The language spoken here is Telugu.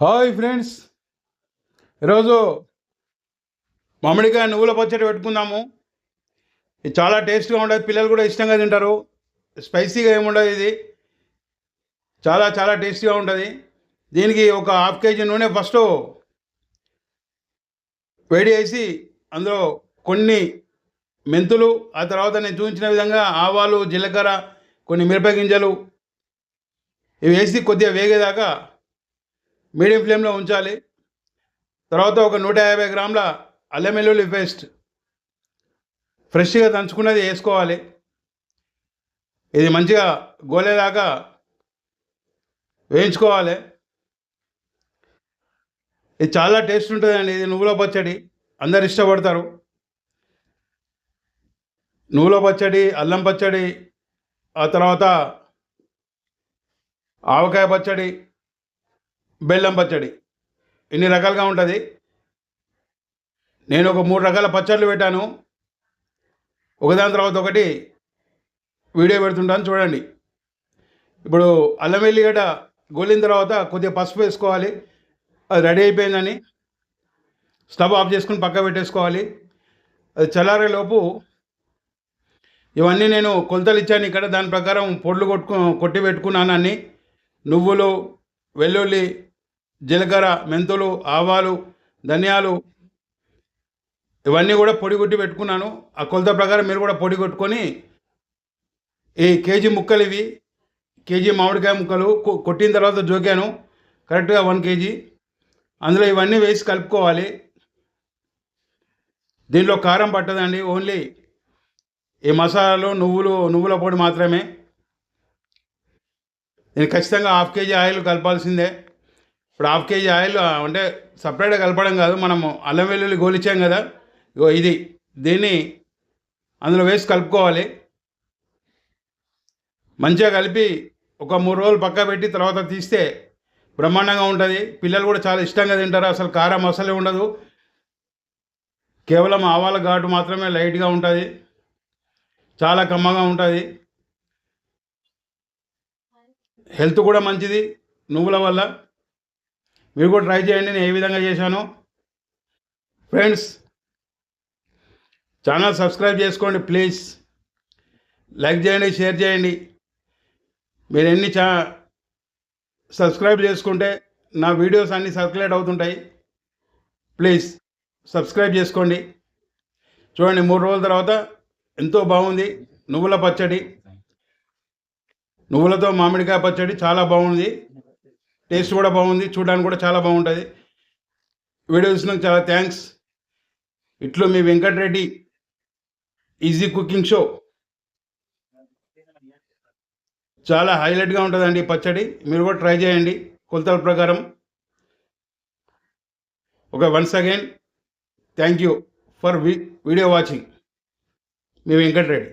హాయ్ ఫ్రెండ్స్, ఈరోజు మామిడికాయ నువ్వుల పచ్చడి పెట్టుకుందాము. ఇది చాలా టేస్ట్గా ఉంటుంది, పిల్లలు కూడా ఇష్టంగా తింటారు. స్పైసీగా ఏముండదు, ఇది చాలా చాలా టేస్టీగా ఉంటుంది. దీనికి ఒక హాఫ్ కేజీ నూనె ఫస్ట్ వేడి చేసి అందులో కొన్ని మెంతులు, ఆ తర్వాత నేను చూపించిన విధంగా ఆవాలు, జీలకర్ర, కొన్ని మిరపకాయ గింజలు ఇవి వేసి కొద్దిగా వేగేదాకా మీడియం ఫ్లేమ్లో ఉంచాలి. తర్వాత ఒక 150 గ్రాముల అల్లం వెల్లుల్లి పేస్ట్ ఫ్రెష్గా దంచుకున్నది వేసుకోవాలి. ఇది మంచిగా గోలేదాకా వేయించుకోవాలి. ఇది చాలా టేస్ట్ ఉంటుందండి. ఇది నువ్వుల పచ్చడి అందరు ఇష్టపడతారు. నువ్వుల పచ్చడి, అల్లం పచ్చడి, ఆ తర్వాత ఆవకాయ పచ్చడి, బెల్లం పచ్చడి, ఇన్ని రకాలుగా ఉంటుంది. నేను ఒక 3 రకాల పచ్చళ్ళు పెట్టాను, ఒకదాని తర్వాత ఒకటి వీడియో పెడుతుంటాను, చూడండి. ఇప్పుడు అల్లం వెల్లిగడ్డ గోలిన తర్వాత కొద్దిగా పసుపు వేసుకోవాలి. అది రెడీ అయిపోయిందని స్టవ్ ఆఫ్ చేసుకుని పక్క పెట్టేసుకోవాలి. అది చల్లారేలోపు ఇవన్నీ నేను కొలతలు ఇచ్చాను ఇక్కడ, దాని ప్రకారం పొడులు కొట్టి పెట్టుకున్నాను అన్నీ. నువ్వులు, వెల్లుల్లి, జీలకర్ర, మెంతులు, ఆవాలు, ధనియాలు ఇవన్నీ కూడా పొడి కొట్టి పెట్టుకున్నాను. ఆ కొలత ప్రకారం మీరు కూడా పొడి కొట్టుకొని ఈ కేజీ ముక్కలు, ఇవి కేజీ మామిడికాయ ముక్కలు కొట్టిన తర్వాత జోకాను కరెక్ట్గా 1 కేజీ. అందులో ఇవన్నీ వేసి కలుపుకోవాలి. దీంట్లో కారం పట్టదండి, ఓన్లీ ఈ మసాలాలు, నువ్వుల పొడి మాత్రమే. నేను ఖచ్చితంగా హాఫ్ కేజీ ఆయిల్ కలపాల్సిందే. ఇప్పుడు హాఫ్ కేజీ ఆయిల్ అంటే సపరేట్గా కలపడం కాదు, మనము అల్లం వెల్లుల్లి గోలిచ్చాం కదా, ఇగో ఇది, దీన్ని అందులో వేసి కలుపుకోవాలి. మంచిగా కలిపి ఒక 3 రోజులు పక్క పెట్టి తర్వాత తీస్తే బ్రహ్మాండంగా ఉంటుంది. పిల్లలు కూడా చాలా ఇష్టంగా తింటారు. అసలు కారం అసలే ఉండదు, కేవలం ఆవాల ఘాటు మాత్రమే లైట్గా ఉంటుంది. చాలా కమ్మగా ఉంటుంది. హెల్త్ కూడా మంచిది నువ్వుల వల్ల. మీరు కూడా ట్రై చేయండి, నేను ఏ విధంగా చేశాను. ఫ్రెండ్స్, ఛానల్ సబ్స్క్రైబ్ చేసుకోండి ప్లీజ్. లైక్ చేయండి, షేర్ చేయండి. మీరు ఎన్ని సబ్స్క్రైబ్ చేసుకుంటే నా వీడియోస్ అన్నీ సర్క్యులేట్ అవుతుంటాయి. ప్లీజ్ సబ్స్క్రైబ్ చేసుకోండి. చూడండి, 3 రోజుల తర్వాత ఎంతో బాగుంది నువ్వుల పచ్చడి. నువ్వులతో మామిడికాయ పచ్చడి చాలా బాగుంది, టేస్ట్ కూడా బాగుంది, చూడడానికి కూడా చాలా బాగుంటుంది. వీడియో చూసినందుకు చాలా థ్యాంక్స్. ఇట్లు మీ వెంకటరెడ్డి, ఈజీ కుకింగ్ షో. చాలా హైలైట్గా ఉంటుందండి ఈ పచ్చడి, మీరు కూడా ట్రై చేయండి కొలతల ప్రకారం. Okay, once again thank you for video watching. మీ వెంకటరెడ్డి.